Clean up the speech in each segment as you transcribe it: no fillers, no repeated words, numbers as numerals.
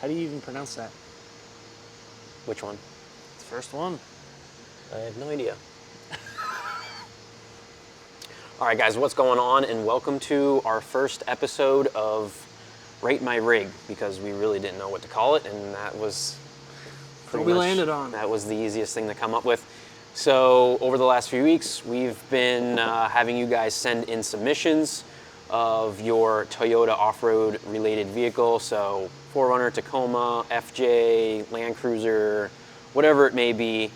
How do you even pronounce that? Which one? The first one. I have no idea. All right, guys, what's going on? And welcome to our first episode of Rate My Rig, because we really didn't know what to call it, and that was What we landed on. That was the easiest thing to come up with. So over the last few weeks, we've been having you guys send in submissions of your Toyota off-road related vehicle. So 4Runner, Tacoma, FJ, Land Cruiser, whatever it may be.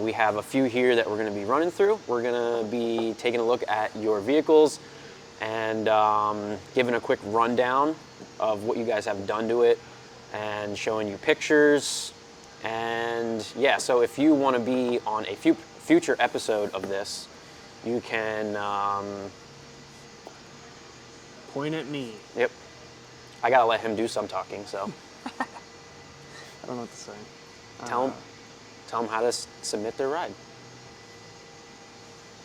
We have a few here that we're going to be running through. We're going to be taking a look at your vehicles and giving a quick rundown of what you guys have done to it and showing you pictures. And yeah, so if you want to be on a future episode of this, you can Point at me. Yep. I gotta let him do some talking, so. I don't know what to say. Tell them how to submit their ride.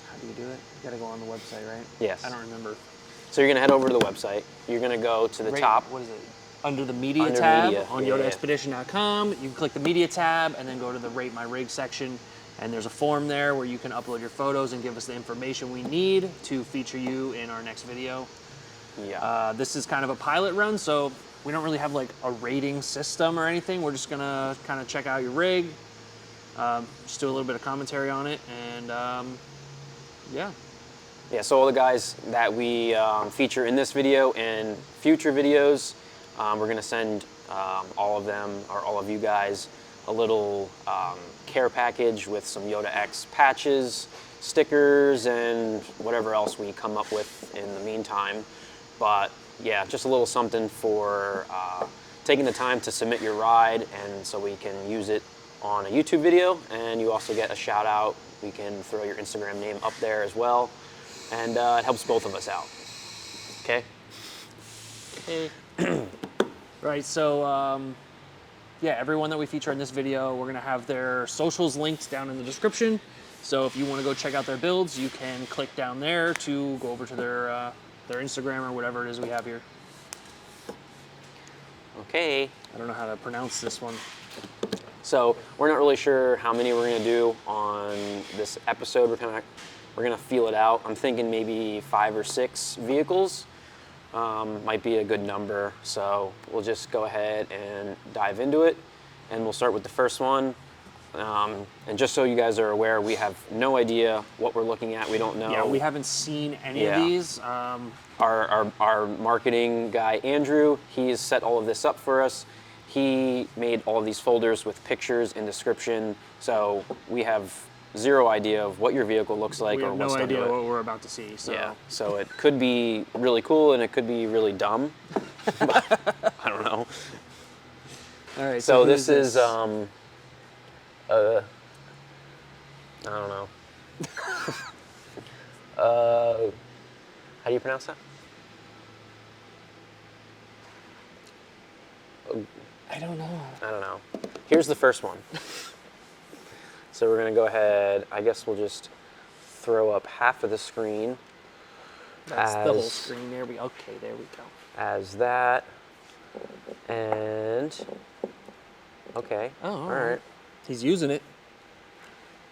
How do you do it? You gotta go on the website, right? Yes. I don't remember. So you're gonna head over to the website. You're gonna go to the top. What is it? Under the media Under tab media, on yeah. YodaExpedition.com. You can click the media tab and then go to the Rate My Rig section. And there's a form there where you can upload your photos and give us the information we need to feature you in our next video. Yeah. This is kind of a pilot run, so we don't really have like a rating system or anything. We're just gonna kind of check out your rig, just do a little bit of commentary on it, and yeah. Yeah, so all the guys that we feature in this video and future videos, we're gonna send all of them, or all of you guys, a little care package with some Yoda X patches, stickers, and whatever else we come up with in the meantime. But yeah, just a little something for taking the time to submit your ride, and so we can use it on a YouTube video, and you also get a shout out. We can throw your Instagram name up there as well, and it helps both of us out. Okay? Okay. Right, so yeah, everyone that we feature in this video, we're gonna have their socials linked down in the description. So if you wanna go check out their builds, you can click down there to go over to their Instagram or whatever it is we have here. Okay. I don't know how to pronounce this one. So we're not really sure how many we're gonna do on this episode. We're gonna feel it out. I'm thinking maybe 5 or 6 vehicles might be a good number. So we'll just go ahead and dive into it, and we'll start with the first one. And just so you guys are aware, we have no idea what we're looking at. We don't know. Yeah, we haven't seen any of these. Our marketing guy, Andrew, he's set all of this up for us. He made all of these folders with pictures and description, so we have zero idea of what your vehicle looks like We or have what's no done to idea it. what we're about to see. So. Yeah, so it could be really cool and it could be really dumb. I don't know. All right. So this is I don't know. How do you pronounce that? I don't know. I don't know. Here's the first one. So we're gonna go ahead, I guess we'll just throw up half of the screen. That's the whole screen. There we go. Okay, there we go. As that. And okay. Oh, all right. He's using it.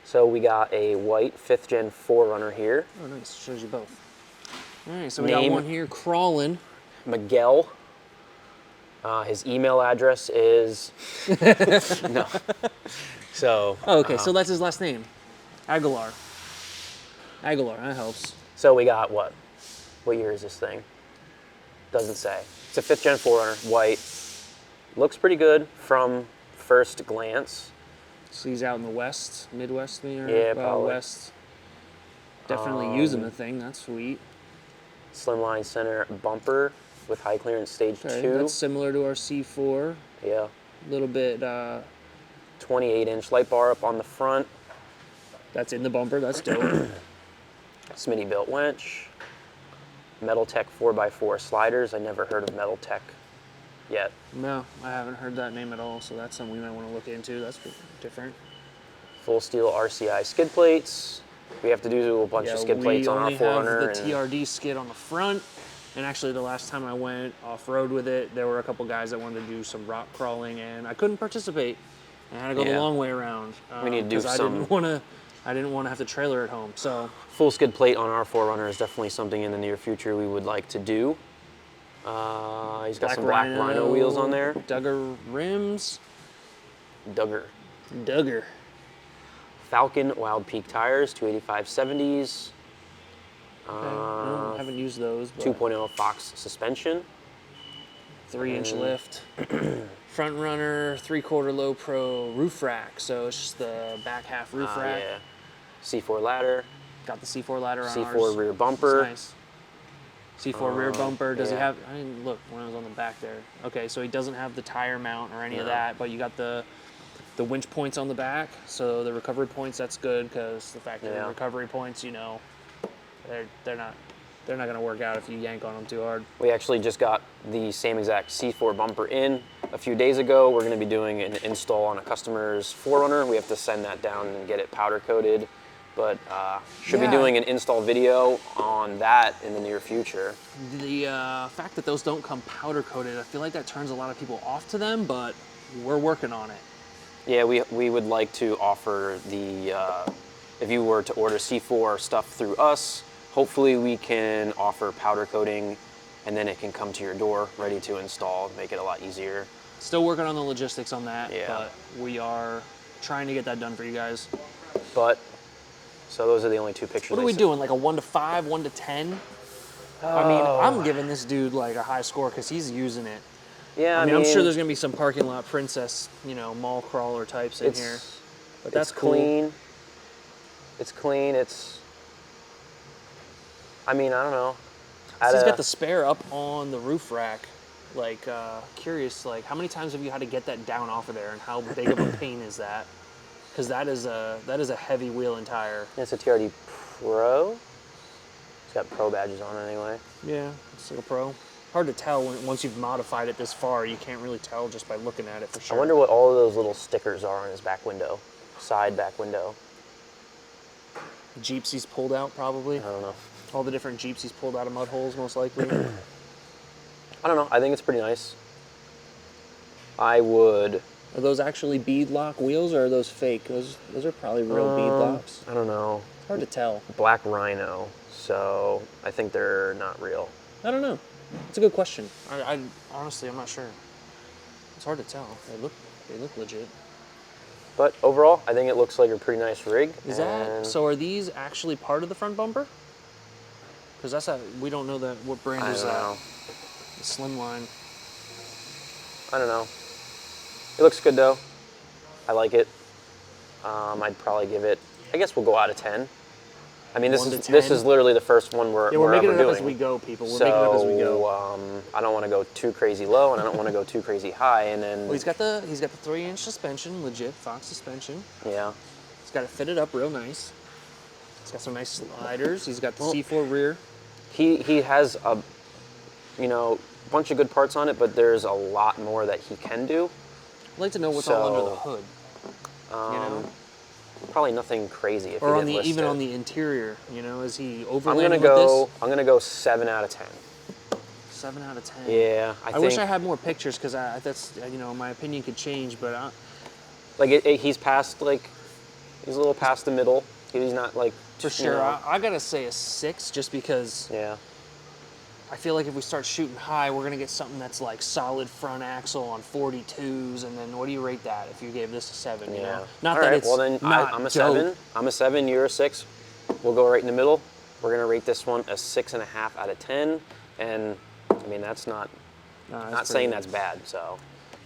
So we got a white 5th gen 4Runner here. Oh, nice. Shows you both. All right, so we got one here crawling. Miguel. His email address is no. So. Oh, okay, so that's his last name, Aguilar. Aguilar, that helps. So we got what? What year is this thing? Doesn't say. It's a 5th gen 4Runner, white. Looks pretty good from first glance. So he's out in the west, Midwest, maybe? Yeah, probably. West. Definitely using the thing. That's sweet. Slimline center bumper with high clearance stage 2. That's similar to our C4. Yeah. A little bit. 28-inch light bar up on the front. That's in the bumper. That's dope. Smitty built winch. Metal Tech 4x4 sliders. I never heard of Metal Tech yet. No, I haven't heard that name at all, so that's something we might want to look into. That's different. Full steel RCI skid plates. We have to do a bunch of skid plates on our 4Runner. We only have the TRD skid on the front. And actually, the last time I went off-road with it, there were a couple guys that wanted to do some rock crawling, and I couldn't participate. I had to go the long way around. We need to do some. I didn't want to have to trailer at home. So full skid plate on our 4Runner is definitely something in the near future we would like to do. He's got some black Rhino wheels on there. Duggar rims. Duggar. Falcon Wild Peak tires, 285/70s. I haven't used those. 2.0 Fox suspension. 3-inch lift. Front runner, 3/4 low pro roof rack. So it's just the back half roof rack. Yeah. C4 ladder. Got the C4 ladder on C4 ours. rear bumper. Nice. C4 rear bumper. Does he yeah. have? I didn't look when I was on the back there. Okay, so he doesn't have the tire mount or any of that, but you got the winch points on the back. So the recovery points, that's good because the fact that the recovery points, you know, they're not going to work out if you yank on them too hard. We actually just got the same exact C4 bumper in a few days ago. We're going to be doing an install on a customer's 4Runner. We have to send that down and get it powder coated, but should be doing an install video on that in the near future. The fact that those don't come powder coated, I feel like that turns a lot of people off to them, but we're working on it. Yeah, we would like to offer the, if you were to order C4 stuff through us, hopefully we can offer powder coating and then it can come to your door ready to install, make it a lot easier. Still working on the logistics on that, Yeah. but we are trying to get that done for you guys. But, so those are the only two pictures. What are we doing, like a 1 to 5, 1 to 10? I mean, I'm giving this dude like a high score because he's using it. Yeah, I mean, I'm sure there's gonna be some parking lot princess, you know, mall crawler types in here. But that's cool. Clean. It's clean. I mean, I don't know. So he's got the spare up on the roof rack. Like, curious, like, how many times have you had to get that down off of there, and how big of a pain is that? Because that is a heavy wheel and tire. It's a TRD Pro. It's got Pro badges on it anyway. Yeah, it's like a Pro. Hard to tell once you've modified it this far. You can't really tell just by looking at it for sure. I wonder what all of those little stickers are on his back window, side back window. Jeeps he's pulled out, probably. I don't know. All the different Jeeps he's pulled out of mud holes, most likely. I don't know. I think it's pretty nice. I would. Are those actually bead lock wheels, or are those fake? Those are probably real bead locks. I don't know. It's hard to tell. Black Rhino, so I think they're not real. I don't know. It's a good question. I honestly, I'm not sure. It's hard to tell. They look legit. But overall, I think it looks like a pretty nice rig. Is that so? Are these actually part of the front bumper? Because we don't know what brand is that. The Slimline. I don't know. It looks good though. I like it. I'd probably give it. I guess we'll go out of 10. I mean, this is literally the first one we're making ever it up doing. as we go, people. We're making it up as we go. I don't want to go too crazy low, and I don't want to go too crazy high, and then. Well, he's got the 3-inch suspension, legit Fox suspension. Yeah. He's got it fitted up real nice. He's got some nice sliders. He's got the C4 rear. He has a, bunch of good parts on it, but there's a lot more that he can do. I'd like to know what's all under the hood. Probably nothing crazy. If or he didn't even list on it. the interior, is he overlanding I'm gonna go 7 out of 10. 7 out of 10. Yeah, I wish I had more pictures because that's my opinion could change, but he's past he's a little past the middle. He's not for sure. I gotta say a 6 just because. Yeah. I feel like if we start shooting high, we're gonna get something that's like solid front axle on 42s, and then what do you rate that if you gave this a 7? You know, not All that right. it's Well, then I'm a 7. I'm a 7. You're a 6. We'll go right in the middle. We're gonna rate this one a 6.5 out of 10, and I mean that's not saying that's bad. So,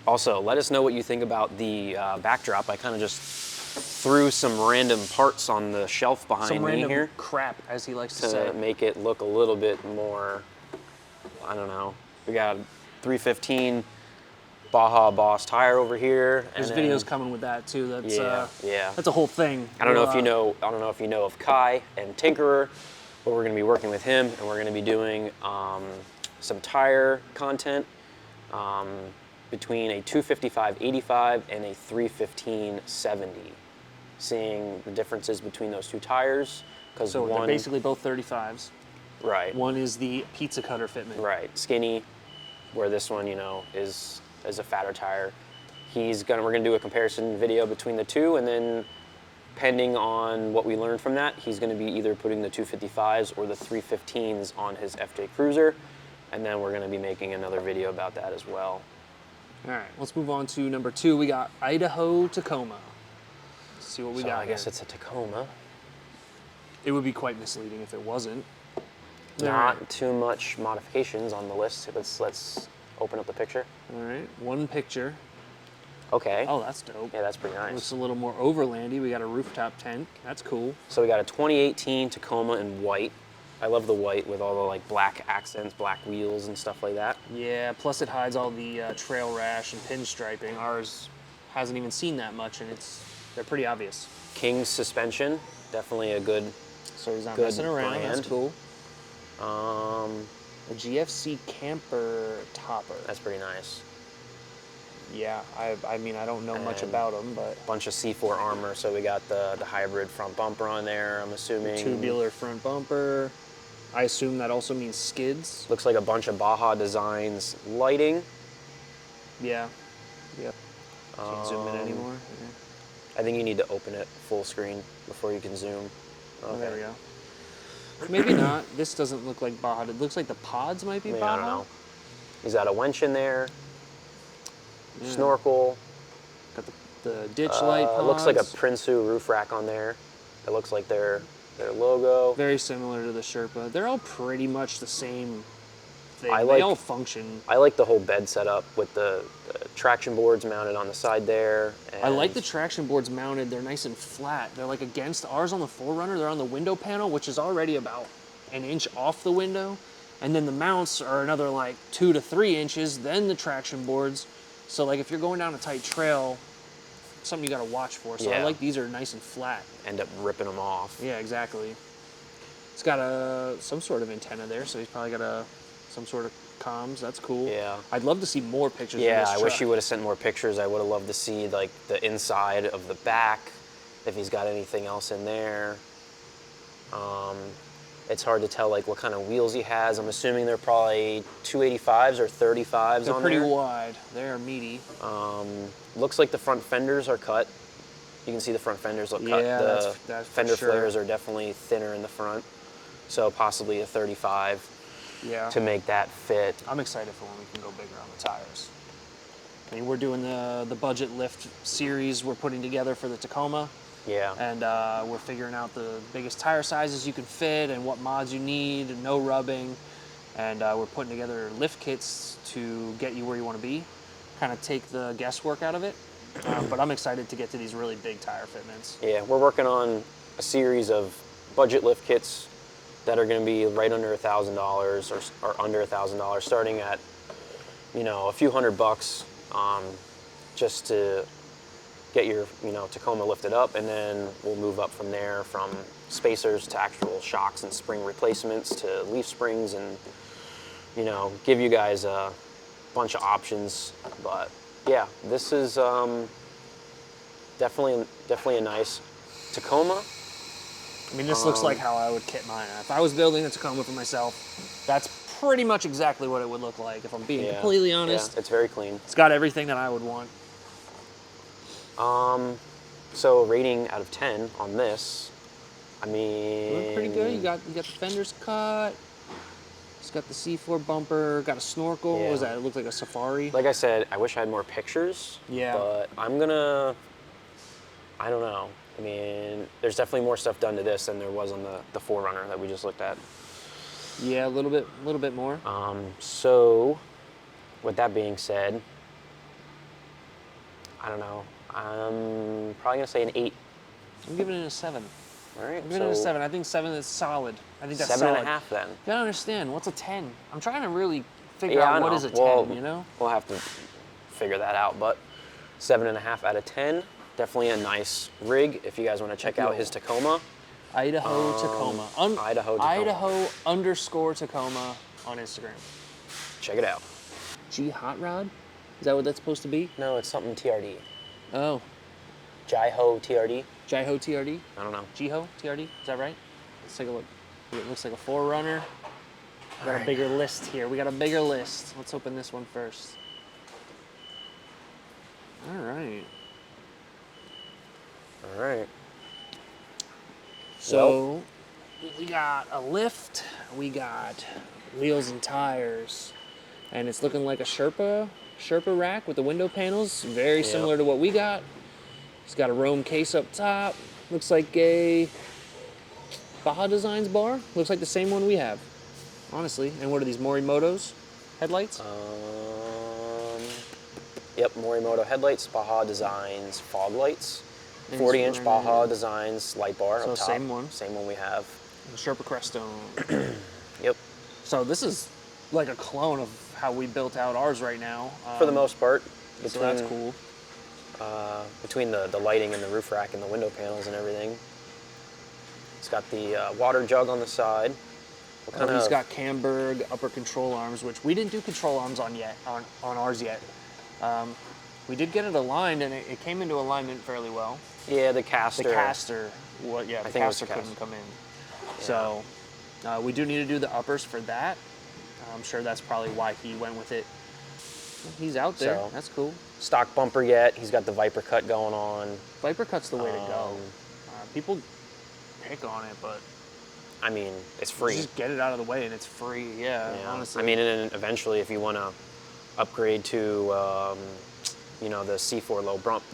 also let us know what you think about the backdrop. I kind of just threw some random parts on the shelf behind me here. Crap, as he likes to say, to make it look a little bit more. I don't know. We got 315 Baja Boss tire over here. There's videos coming with that too. That's that's a whole thing. I don't know if you know. I don't know if you know of Kai and Tinkerer, but we're going to be working with him, and we're going to be doing some tire content between a 255/85 and a 315/70. Seeing the differences between those two tires, because they're basically both 35s. Right. One is the pizza cutter fitment. Right. Skinny, where this one, you know, is a fatter tire. We're gonna do a comparison video between the two, and then depending on what we learned from that, he's gonna be either putting the 255s or the 315s on his FJ Cruiser, and then we're gonna be making another video about that as well. All right, let's move on to number 2. We got Idaho Tacoma. Let's see what we got. I guess here. it's a Tacoma. It would be quite misleading if it wasn't. Not too much modifications on the list. Let's open up the picture. All right, one picture. Okay. Oh, that's dope. Yeah, that's pretty nice. Looks a little more overlandy. We got a rooftop tent. That's cool. So we got a 2018 Tacoma in white. I love the white with all the like black accents, black wheels and stuff like that. Yeah, plus it hides all the trail rash and pinstriping. Ours hasn't even seen that much, and they're pretty obvious. King's suspension, definitely a good. So he's not Good messing around. brand. That's cool. A GFC camper topper. That's pretty nice. Yeah, I mean, I don't know much And about them, but Bunch of C4 armor. So we got the hybrid front bumper on there. I'm assuming. tubular front bumper. I assume that also means skids. Looks like a bunch of Baja Designs lighting. Yeah. Yep. Can't zoom in anymore. I think you need to open it full screen before you can zoom. Oh, there we go. Maybe not. This doesn't look like Baja. It looks like the pods might be Maybe, Baja. I don't know. He's got a winch in there. Yeah. Snorkel. Got the ditch light pods. Looks like a Prinsu roof rack on there. It looks like their logo. Very similar to the Sherpa. They're all pretty much the same thing. I They like- all function. I like the whole bed setup with the traction boards mounted on the side there. I like and the traction boards mounted. They're nice and flat. They're like against ours on the 4Runner. They're on the window panel, which is already about an inch off the window. And then the mounts are another like 2 to 3 inches, then the traction boards. So like if you're going down a tight trail, it's something you gotta watch for. So I Yeah. like these are nice and flat. end up ripping them off. Yeah, exactly. It's got some sort of antenna there, so he's probably got some sort of comms. That's cool. Yeah. I'd love to see more pictures Yeah, of this I truck. wish you would have sent more pictures. I would have loved to see like the inside of the back, if he's got anything else in there. It's hard to tell like what kind of wheels he has. I'm assuming they're probably 285s or 35s They're on pretty there. wide. They're meaty. Looks like the front fenders are cut. You can see the front fenders look cut. Yeah, The that's for fender sure. flares are definitely thinner in the front. So possibly a 35 Yeah. to make that fit. I'm excited for when we can go bigger on the tires. I mean, we're doing the budget lift series we're putting together for the Tacoma, Yeah. and we're figuring out the biggest tire sizes you can fit and what mods you need, and no rubbing, and we're putting together lift kits to get you where you want to be, kind of take the guesswork out of it. But I'm excited to get to these really big tire fitments. Yeah, we're working on a series of budget lift kits that are going to be right under $1,000 or under $1,000, starting at, you know, a few $100, just to get your, you know, Tacoma lifted up, and then we'll move up from there, from spacers to actual shocks and spring replacements to leaf springs, and, you know, give you guys a bunch of options. But yeah, this is definitely a nice Tacoma. I mean, this looks like how I would kit mine. If I was building a Tacoma for myself, that's pretty much exactly what it would look like, if I'm being completely honest. Yeah, it's very clean. It's got everything that I would want. So rating out of 10 on this, I mean, Look pretty good. You got the fenders cut. It's got the C4 bumper. Got a snorkel. Yeah. What was that? It looked like a safari. like I said, I wish I had more pictures. Yeah. But I don't know. I mean, there's definitely more stuff done to this than there was on the 4Runner that we just looked at. Yeah, a little bit more. So, with that being said, I don't know. I'm probably gonna say an 8. I'm giving it a 7. All right. I'm giving it a 7. I think 7 is solid. I think that's 7.5 solid. then. You gotta understand, what's a 10? I'm trying to really figure Yeah, I out what know. is a 10, Well, you know? We'll have to figure that out, but 7.5 out of 10. Definitely a nice rig if you guys want to check out his Tacoma. Idaho Tacoma. Idaho Tacoma. Idaho_Tacoma on Instagram. Check it out. G Hot Rod? Is that what that's supposed to be? No, it's something TRD. Oh, Jaiho TRD. Jaiho TRD? I don't know. Jiho TRD? Is that right? Let's take a look. It looks like a 4Runner. We got a bigger list here. We got a bigger list. Let's open this one first. All right. All right. So we got a lift. We got wheels and tires, and it's looking like a Sherpa rack with the window panels, very similar to what we got. It's got a Rome case up top. Looks like a Baja Designs bar. Looks like the same one we have, honestly. And what are these, Morimoto's headlights? Yep, Morimoto headlights, Baja Designs fog lights, 40-inch Baja Designs light bar up top. Same one. Same one we have. The Sherpa Crestone. Yep. So this is like a clone of how we built out ours right now. For the most part. So that's cool. Between the lighting and the roof rack and the window panels and everything. It's got the water jug on the side. He's got Camberg upper control arms, which we didn't do control arms on ours yet. We did get it aligned, and it came into alignment fairly well. Yeah, the caster. The caster couldn't come in. Yeah. So we do need to do the uppers for that. I'm sure that's probably why he went with it. He's out there. So, that's cool. Stock bumper yet. He's got the Viper cut going on. Viper cut's the way to go. People pick on it, but I mean, it's free. Just get it out of the way, and it's free. Yeah. Honestly. I mean, and eventually, if you want to upgrade to, the C4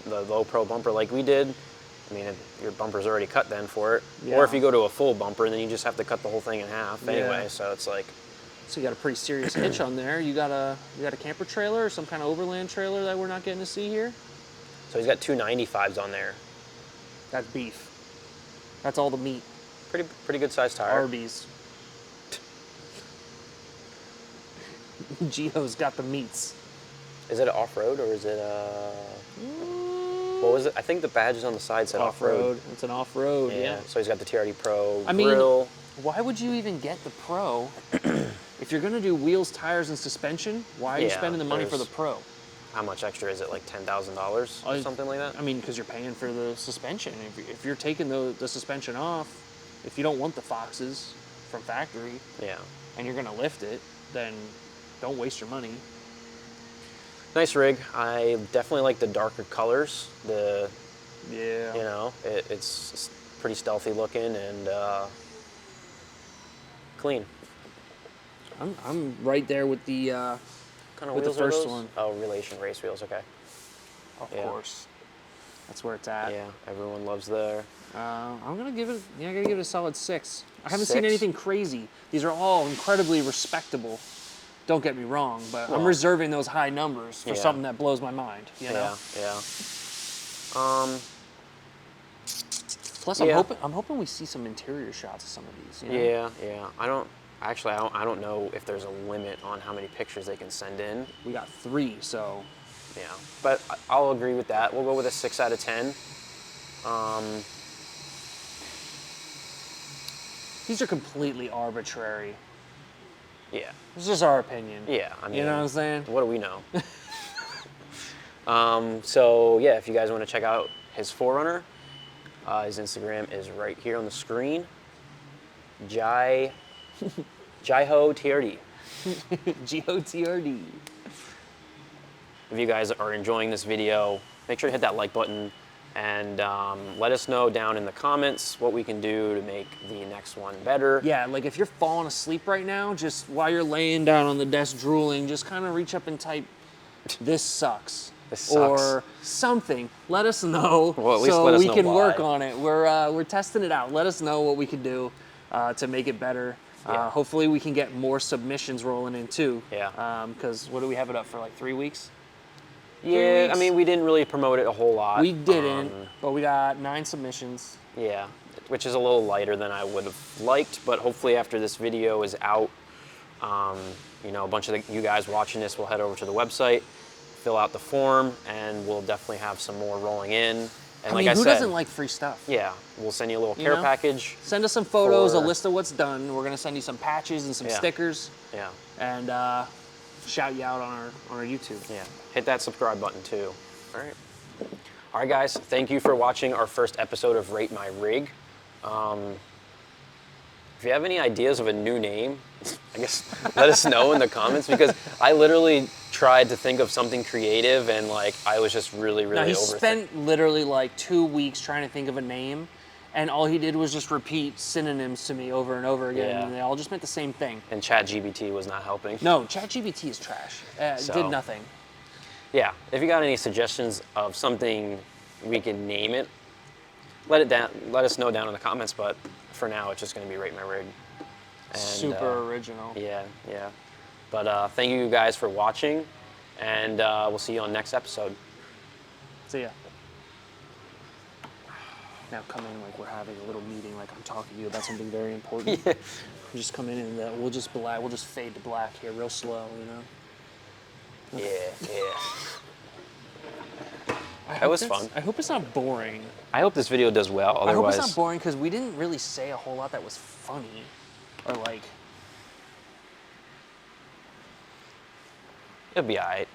the low pro bumper like we did, I mean, your bumper's already cut then for it. Yeah. Or if you go to a full bumper, then you just have to cut the whole thing in half anyway. So it's like. So you got a pretty serious hitch on there. You got a camper trailer or some kind of overland trailer that we're not getting to see here? So he's got two 95s on there. That's beef. That's all the meat. Pretty good sized tire. Arby's. Gio's got the meats. Is it an off-road or is it what was it? I think the badges on the side said off-road. It's an off-road, yeah. So he's got the TRD Pro grill. Why would you even get the Pro? If you're going to do wheels, tires, and suspension, why are you spending the money for the Pro? How much extra is it, like $10,000 or something like that? I mean, because you're paying for the suspension. If you're taking the suspension off, if you don't want the Foxes from factory, and you're going to lift it, then don't waste your money. Nice rig. I definitely like the darker colors. It's pretty stealthy looking and clean. I'm right there with the kind of with wheels the first are those? one. Oh, Relation race wheels. Okay. Of course. That's where it's at. Yeah, everyone loves there. I'm gonna give it. Yeah, I gotta give it a solid 6. I haven't seen anything crazy. These are all incredibly respectable. Don't get me wrong, but I'm reserving those high numbers for something that blows my mind. You know? Yeah. Plus, I'm hoping we see some interior shots of some of these. You know? Yeah. I don't know if there's a limit on how many pictures they can send in. We got 3, so. Yeah, but I'll agree with that. We'll go with a 6 out of 10. These are completely arbitrary. Yeah. It's just our opinion. Yeah, I mean, you know what I'm saying? What do we know? So yeah, if you guys want to check out his 4Runner, his Instagram is right here on the screen. Jaiho TRD. GOTRD. If you guys are enjoying this video, make sure to hit that like button and let us know down in the comments what we can do to make the next one better. Yeah, like if you're falling asleep right now, just while you're laying down on the desk drooling, just kind of reach up and type, "This sucks." This sucks. Or something. Let us know well, at least let us we know can why. work on it. We're testing it out. Let us know what we can do to make it better. Hopefully we can get more submissions rolling in too. Yeah. Because what do we have it up for, like 3 weeks? Yeah, I mean, we didn't really promote it a whole lot. We didn't, but we got 9 submissions. Yeah, which is a little lighter than I would have liked, but hopefully after this video is out, a bunch of you guys watching this will head over to the website, fill out the form, and we'll definitely have some more rolling in. And I mean, who doesn't like free stuff? Yeah, we'll send you a little care package. Send us some photos, a list of what's done. We're gonna send you some patches and some stickers. Yeah. And shout you out on our YouTube. Yeah. Hit that subscribe button too. All right, guys. Thank you for watching our first episode of Rate My Rig. If you have any ideas of a new name, I guess let us know in the comments, because I literally tried to think of something creative and like I was just really No, he overthinking. spent literally like 2 weeks trying to think of a name, and all he did was just repeat synonyms to me over and over again, Yeah. and they all just meant the same thing. And ChatGPT was not helping. No, ChatGPT is trash. So- Did nothing. Yeah, if you got any suggestions of something we can name it, let us know down in the comments. But for now, it's just going to be Rate My Rig. And, Super original. Yeah. But thank you guys for watching, and we'll see you on next episode. See ya. Now come in like we're having a little meeting, like I'm talking to you about something very important. Yeah. Just come in and we'll just fade to black here real slow, you know? Yeah. That was fun. I hope it's not boring. I hope this video does well. I hope Otherwise, it's not boring because we didn't really say a whole lot that was funny or like. it'll be alright.